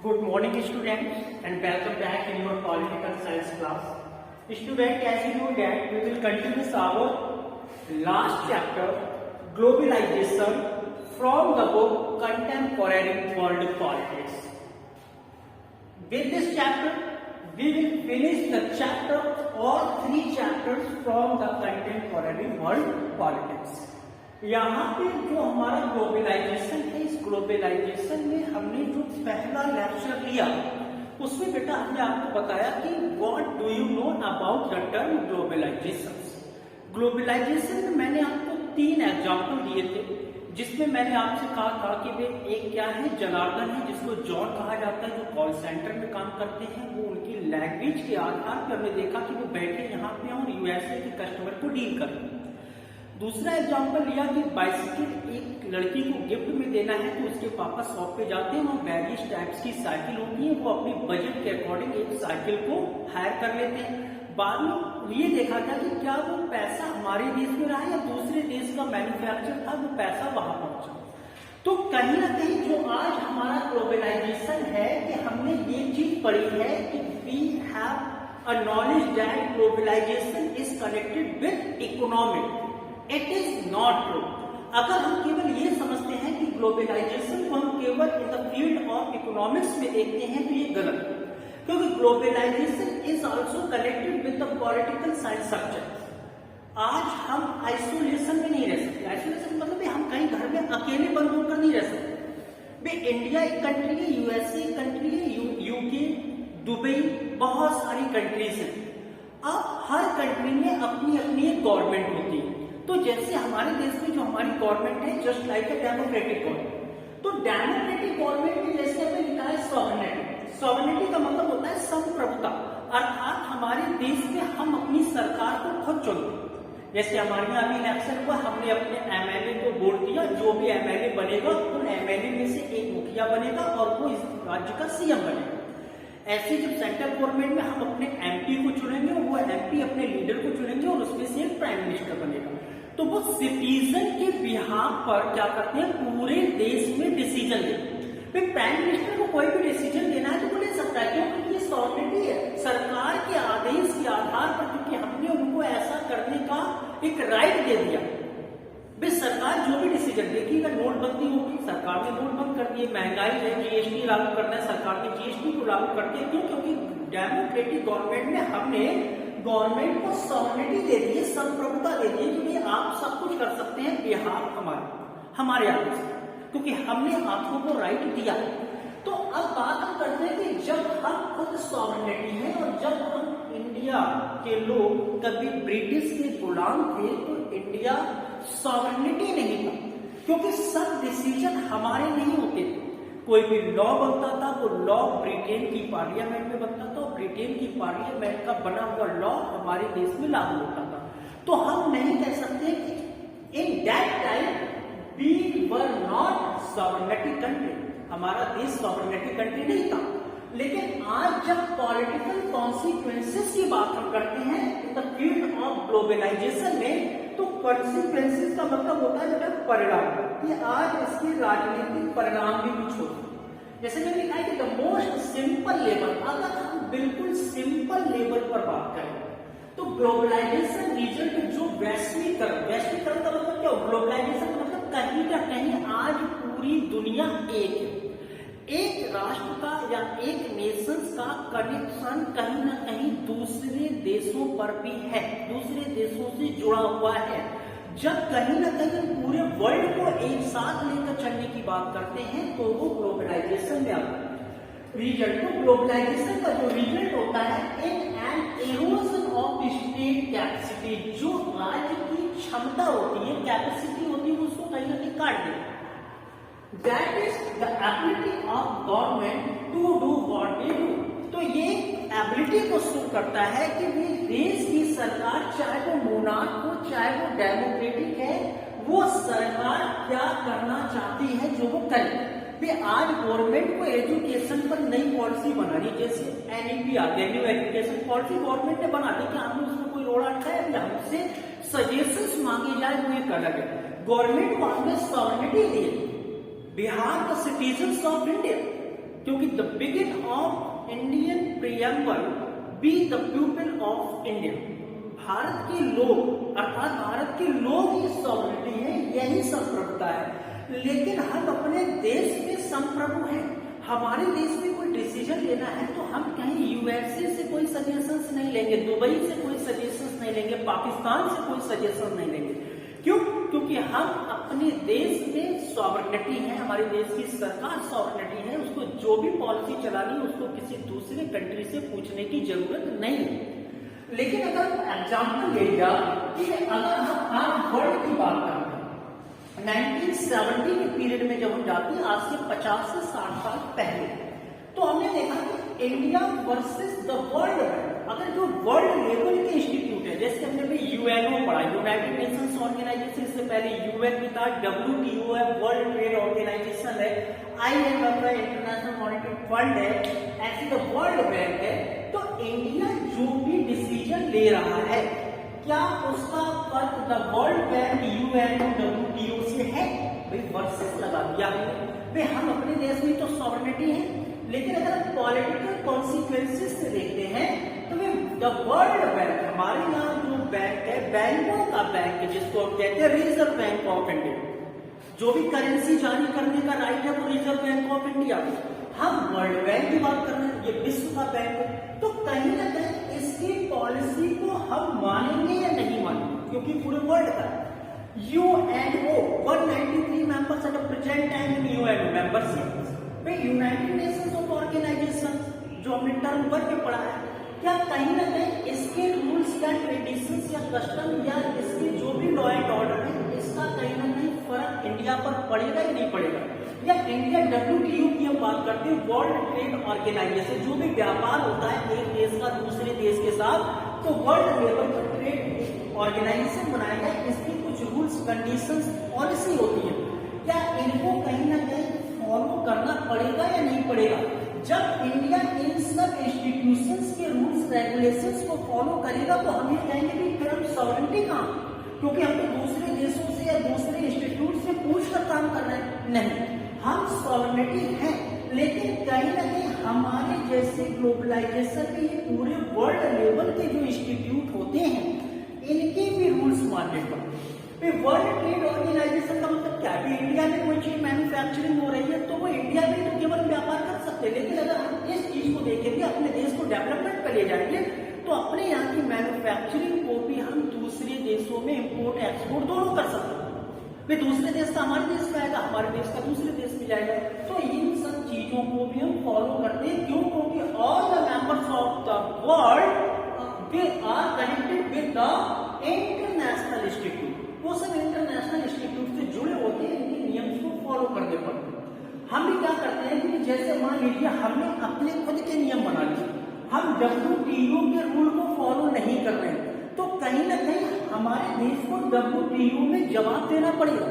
Good morning students and welcome back in your political science class. Student, as you know that we will continue our last chapter globalization from the book Contemporary World Politics. With this chapter we will finish the chapter or 3 chapters from the Contemporary World Politics. यहाँ पे जो हमारा globalisation है, इस globalisation में हमने जो पहला लेक्चर लिया उसमें बेटा हमने आपको बताया कि what do you know about the term globalisation. Globalisation में मैंने आपको 3 एग्जाम्पल दिए थे, जिसमें मैंने आपसे कहा था कि वे एक क्या है, जनार्दन है जिसको जॉन कहा जाता है, जो कॉल सेंटर में काम करते हैं। वो उनकी लैंग्वेज के आधार पर हमने देखा कि वो बैठे यहाँ पे और यूएसए के कस्टमर को डील करते हैं। दूसरा एग्जाम्पल लिया कि बाइसिकल एक लड़की को गिफ्ट में देना है तो उसके पापा शॉप पे जाते हैं और वेरियस टाइप्स की साइकिल होती है, वो अपनी बजट के अकॉर्डिंग एक साइकिल को हायर कर लेते हैं। बाद में ये देखा गया कि क्या वो पैसा हमारे देश में रहा या दूसरे देश का मैन्युफैक्चर था, वो पैसा वहां पहुंचा। तो कहीं ना कहीं जो आज हमारा ग्लोबलाइजेशन है कि हमने ये चीज पढ़ी है कि we have a knowledge that globalisation is connected with economic. It is not true. अगर हम केवल ये समझते हैं कि ग्लोबलाइजेशन को हम केवल in the field of economics में देखते हैं तो ये गलत है, क्योंकि globalisation is also connected with the political science subject. आज हम आइसोलेशन में नहीं रह सकते। आइसोलेशन मतलब हम कहीं घर में अकेले बंद होकर नहीं रह सकते। भाई इंडिया एक कंट्री है, यूएसए एक कंट्री है, यूके, दुबई, बहुत सारी कंट्रीज हैं। अब हर कंट्री में अपनी अपनी एक गवर्नमेंट होती है। तो जैसे हमारे देश में जो हमारी गवर्नमेंट है just like a democratic government, तो डेमोक्रेटिक गवर्नमेंट में जैसे हमें लिखा है सॉवरेनिटी। सॉवरेनिटी का मतलब होता है संप्रभुता, अर्थात हमारे देश में हम अपनी सरकार को खुद चुनते हैं। जैसे हमारे यहाँ अभी इलेक्शन हुआ, हमने अपने एमएलए को वोट दिया, जो भी एमएलए बनेगा उन एमएलए में से एक मुखिया बनेगा और वो इस राज्य का सीएम बनेगा। ऐसे जब सेंट्रल गवर्नमेंट में हम अपने एमपी को चुनेंगे और वो एमपी अपने लीडर को चुनेंगे और उसमें से एक प्राइम मिनिस्टर बनेगा। तो वो सिटीजन के बिहाफ पर क्या करते हैं, पूरे देश में डिसीजन लेते हैं। प्राइम मिनिस्टर को कोई भी डिसीजन देना है तो वो ले सकता है, क्योंकि ये सॉवरेनिटी है। सरकार के आदेश के आधार पर क्योंकि हमने उनको ऐसा करने का एक राइट दे दिया। भाई सरकार जो भी डिसीजन देगी, अगर नोटबंदी होगी सरकार ने नोटबंद कर दिए, महंगाई है जीएसटी लागू करना है सरकार ने जीएसटी को लागू कर दिया। क्यों? क्योंकि डेमोक्रेटिक गवर्नमेंट में हमने गवर्नमेंट को सॉवरेनिटी दे दी है, संप्रभुता दे दी है, क्योंकि आप सब कुछ कर सकते हैं बिहार हमारे आगे से, क्योंकि हमने आपको वो राइट दिया। तो अब बात हम करते हैं कि जब हम खुद सॉवरेनिटी है और जब हम इंडिया के लोग कभी ब्रिटिश के गुलाम थे तो इंडिया सॉवरेनिटी नहीं था, क्योंकि सब डिसीजन हमारे नहीं होते थे। कोई भी लॉ बनता था वो लॉ ब्रिटेन की पार्लियामेंट में बनता था और ब्रिटेन की पार्लियामेंट का बना हुआ लॉ हमारे देश में लागू होता था। तो हम नहीं कह सकते कि in that time we were not sovereignty country, हमारा देश सॉवरेनिटी कंट्री नहीं था। लेकिन आज जब पॉलिटिकल कॉन्सिक्वेंसेस की बात हम करते हैं in the field of globalisation में, तो कॉन्सिक्वेंसेस का मतलब होता है बेटा परिणाम, कि आज इसके राजनीतिक परिणाम भी कुछ होते हैं। जैसे मैंने लिखा है कि द मोस्ट सिंपल लेवल, अगर हम बिल्कुल सिंपल लेवल पर बात करें तो ग्लोबलाइजेशन रिजल्ट जो वैश्वीकरण का मतलब क्या हो, ग्लोबलाइजेशन का मतलब कहीं ना कहीं आज पूरी दुनिया एक है। एक राष्ट्र का या एक नेशंस का कनेक्शन कहीं ना कहीं दूसरे देशों पर भी है, दूसरे देशों से जुड़ा हुआ है। जब कहीं ना कहीं पूरे वर्ल्ड को एक साथ लेकर चलने की बात करते हैं तो वो ग्लोबलाइजेशन में आता है। रिजल्ट, तो ग्लोबलाइजेशन का जो रिजल्ट होता है in an erosion of state capacity, जो राज्य की क्षमता होती है, कैपेसिटी होती है, उसको कहीं ना कहीं काट देती है। That is the ability of government to do what they do। तो ये एबिलिटी को शो करता है कि देश की सरकार, चाहे वो मोनार्क हो चाहे वो डेमोक्रेटिक है, वो सरकार क्या करना चाहती है जो वो करे। आज गवर्नमेंट को एजुकेशन पर नई पॉलिसी बनानी, जैसे एनईपी आ गया, न्यू एजुकेशन पॉलिसी गवर्नमेंट ने बना दी कि हमने उसमें कोई रोड़ा अटकाया या हमसे सजेशंस मांगे जाए, वो एक अलग है। गवर्नमेंट को हमने सॉवरेनिटी दी। We are the citizens of India, क्योंकि the begin of Indian preamble we the people of India, Bharat के लोग अर्थात भारत के लोग ही सॉवरेनिटी है, यही संप्रभुता है। लेकिन हम अपने देश में संप्रभु हैं। हमारे देश में कोई डिसीजन लेना है तो हम कहीं यूएसए से कोई सजेशंस नहीं लेंगे, दुबई से कोई सजेशंस नहीं लेंगे, पाकिस्तान से कोई सजेशन नहीं लेंगे। क्यों? क्योंकि हम अपने देश में सॉवरेनिटी है, हमारे देश की सरकार सॉवरेनिटी है, उसको जो भी पॉलिसी चलानी है उसको किसी दूसरे कंट्री से पूछने की जरूरत नहीं है। लेकिन अगर एग्जाम्पल ले लिया कि अगर हम आज वर्ल्ड की बात करते हैं 1970 के पीरियड में जब हम जाते हैं, आज से 50 से 60 साल पहले, तो हमने देखा कि इंडिया वर्सेस द वर्ल्ड, अगर जो वर्ल्ड लेवल के इंस्टीट्यूट है, जैसे हमने भी यूएनओ पढ़ा, यूनाइटेड नेशंस ऑर्गेनाइजेशन से पहले यूएन भी था, WTO है, वर्ल्ड ट्रेड ऑर्गेनाइजेशन है, IMF है, इंटरनेशनल मॉनेटरी फंड है, ऐसे द वर्ल्ड बैंक है। तो इंडिया जो भी डिसीजन ले रहा है, क्या उसका फर्क the world bank, UNO, WTO से है? भाई वर्सेस लगा दिया भाई, हम अपने देश में तो सॉवरेनिटी है, लेकिन अगर हम पॉलिटिकल कॉन्सिक्वेंसेस से देखते हैं तो द वर्ल्ड बैंक, हमारे यहाँ जो बैंक है, बैंकों का बैंक है, जिसको हम कहते हैं रिजर्व बैंक ऑफ इंडिया, जो भी करेंसी जारी करने का राइट है वो रिजर्व बैंक ऑफ इंडिया। हम वर्ल्ड बैंक की बात कर रहे हैं, ये विश्व का बैंक है, तो कहीं ना कहीं इसकी पॉलिसी को हम मानेंगे या नहीं मानेंगे, क्योंकि पूरे वर्ल्ड का UNO 193 members at present time in UNO membership, United Nations of Organisation जो हमने टर्म वर्ड में पढ़ा है, क्या कहीं ना कहीं इसके रूल्स या ट्रेडिशंस या कस्टम या इसके जो भी लॉ एंड ऑर्डर है, इसका कहीं ना कहीं फर्क इंडिया पर पड़ेगा या नहीं पड़ेगा? या इंडिया WTO की हम बात करते हैं, वर्ल्ड ट्रेड ऑर्गेनाइजेशन, जो भी व्यापार होता है एक देश का दूसरे देश के साथ, तो वर्ल्ड लेवल पर ट्रेड ऑर्गेनाइजेशन बनाया गया, इसकी कुछ रूल्स, कंडीशंस, पॉलिसी होती है, क्या इनको कहीं ना कहीं फॉलो करना पड़ेगा या नहीं पड़ेगा? जब इंडिया इन सब इंस्टीट्यूशंस के रूल्स रेगुलेशंस को फॉलो करेगा तो हम ये कहेंगे कि फिर हम सॉवरेनिटी कहाँ, क्योंकि हम तो दूसरे देशों से या दूसरे इंस्टीट्यूट से पूछ कर काम कर रहे हैं। नहीं, हम सॉवरेनिटी हैं, लेकिन कहीं ना कहीं हमारे जैसे ग्लोबलाइजेशन के ये पूरे वर्ल्ड लेवल के जो इंस्टीट्यूट होते हैं, इनके भी रूल्स मानने पड़ते। वर्ल्ड ट्रेड ऑर्गेनाइजेशन का मतलब क्या है? इंडिया में कोई चीज मैन्युफैक्चरिंग हो रही है तो वो इंडिया में तो केवल व्यापार कर सकते हैं, लेकिन अगर हम इस चीज को देखेंगे, अपने देश को डेवलपमेंट पे ले जाएंगे, तो अपने यहाँ की मैन्युफैक्चरिंग को भी हम दूसरे देशों में इंपोर्ट एक्सपोर्ट दोनों कर सकते हैं। फिर दूसरे देश का हमारे देश में आएगा, हमारे देश का दूसरे देश में जाएगा। तो इन सब चीजों को भी हम फॉलो करते हैं। क्यों? क्योंकि all the members of the world they are connected with the international institute, वो सब इंटरनेशनल इंस्टीट्यूट से जुड़े होते हैं, इनके नियम को फॉलो करने पड़ते हैं। हम भी क्या करते हैं कि जैसे मान लीजिए हमने अपने खुद के नियम बना लिए, हम WTO के रूल को फॉलो नहीं कर रहे हैं, तो कहीं ना कहीं हमारे देश को WTO में जवाब देना पड़ेगा।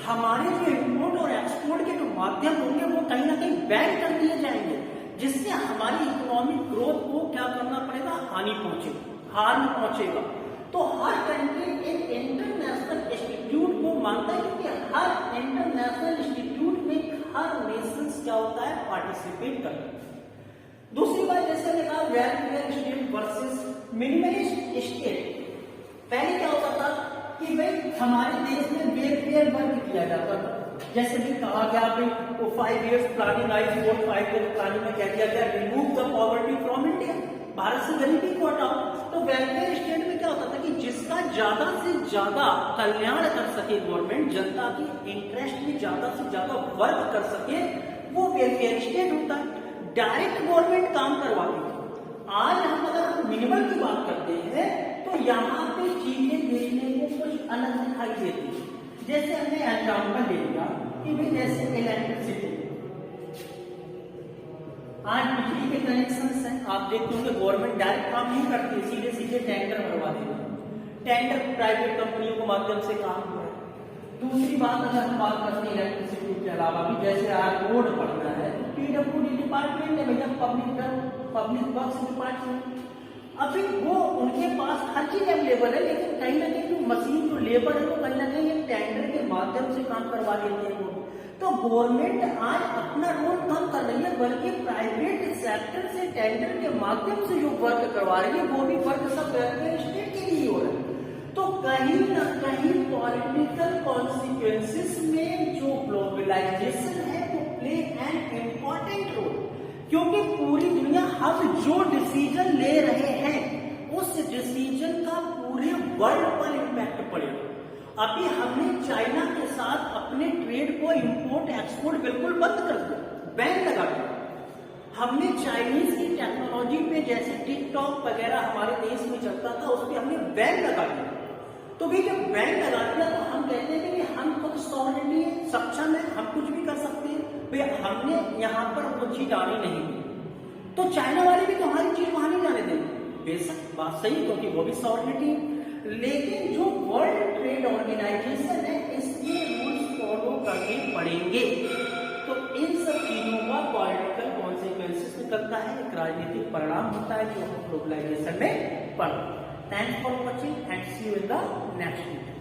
हमारे जो इम्पोर्ट और एक्सपोर्ट के जो माध्यम होंगे वो कहीं ना कहीं बैन कर दिए जाएंगे, जिससे हमारी इकोनॉमिक ग्रोथ को क्या करना पड़ेगा? हानि पहुंचेगा, हार्म पहुंचेगा। तो हर कंट्री एक इंटरनेशनल इंस्टीट्यूट को मानता है, क्योंकि हर इंटरनेशनल इंस्टीट्यूट में हर नेशंस क्या होता है? पार्टिसिपेट करता है। दूसरी बात, जैसे हमने कहा welfare state versus minimalist state. पहले क्या होता था कि भाई हमारे देश में वेलफेयर वर्क किया जाता था, जैसे भी कहा गया भाई वो 5 years प्लानिंग आई, 5 years प्लानिंग में क्या किया गया? Remove the poverty from India, Bharat से गरीबी को हटाओ। तो वेलफेयर स्टेट में क्या होता था कि जिसका ज्यादा से ज्यादा कल्याण कर सके गवर्नमेंट, जनता की इंटरेस्ट में ज्यादा से ज्यादा वर्क कर सके, वो वेलफेयर स्टेट होता है। डायरेक्ट गवर्नमेंट काम करवाती थी। आज हम अगर मिनिमल की बात करते हैं तो यहाँ पे चीजें देखने को कुछ अलग दिखाई देती है। जैसे हमने एग्जाम्पल ले लिया कि भाई जैसे इलेक्ट्रिसिटी, आज बिजली के कनेक्शन हैं, आप देखते होंगे गवर्नमेंट डायरेक्ट काम नहीं करती, सीधे सीधे टेंडर भरवा देती, टेंडर प्राइवेट कंपनियों के माध्यम से काम हो रहा है। दूसरी बात, अगर हम बात करते हैं इलेक्ट्रिसिटी के अलावा भी, जैसे आज रोड पड़ता है तो PWD डिपार्टमेंट है भैया, पब्लिक वर्क्स डिपार्टमेंट। अभी वो उनके पास हर चीज अवेलेबल है, लेकिन कहीं ना कहीं जो मशीन, जो लेबर है, वो कहीं ना कहीं टेंडर के माध्यम से काम करवा लेते हैं वो। तो गवर्नमेंट आज अपना रोल कम कर रही है, बल्कि प्राइवेट सेक्टर से टेंडर के माध्यम से जो वर्क करवा रही है वो भी वर्क सब स्टेट के लिए हो रहा है। तो कहीं ना कहीं पॉलिटिकल कॉन्सिक्वेंसेस में जो ग्लोबलाइजेशन है वो प्ले एन इम्पॉर्टेंट रोल, क्योंकि पूरी दुनिया हम जो डिसीजन ले रहे हैं उस डिसीजन का पूरे वर्ल्ड पर इम्पैक्ट पड़ेगा। अभी हमने चाइना के साथ अपने ट्रेड को इंपोर्ट एक्सपोर्ट बिल्कुल बंद कर दिया, बैन लगा दिया। हमने चाइनीज की टेक्नोलॉजी पे जैसे टिकटॉक वगैरह हमारे देश में चलता था उस पर हमने बैन लगा दिया। तो भी जब बैन लगा दिया तो हम कहते हैं कि हम खुद सॉवरेनिटी है, सक्षम है, हम कुछ भी कर सकते हैं। भाई हमने यहाँ पर वो चीज आनी नहीं दी, तो चाइना वाले भी तो हमारी चीज वहां नहीं जाने देंगे। बेशक बात सही, क्योंकि वो भी सॉवरेनिटी है, लेकिन जो वर्ल्ड ट्रेड ऑर्गेनाइजेशन है इसके रूल्स फॉलो करने पड़ेंगे। तो इन सब चीजों का पॉलिटिकल कॉन्सिक्वेंसेस निकलता है, एक राजनीतिक परिणाम होता है जो ग्लोबलाइजेशन में पड़ता है। Thanks for watching and see you in the next video.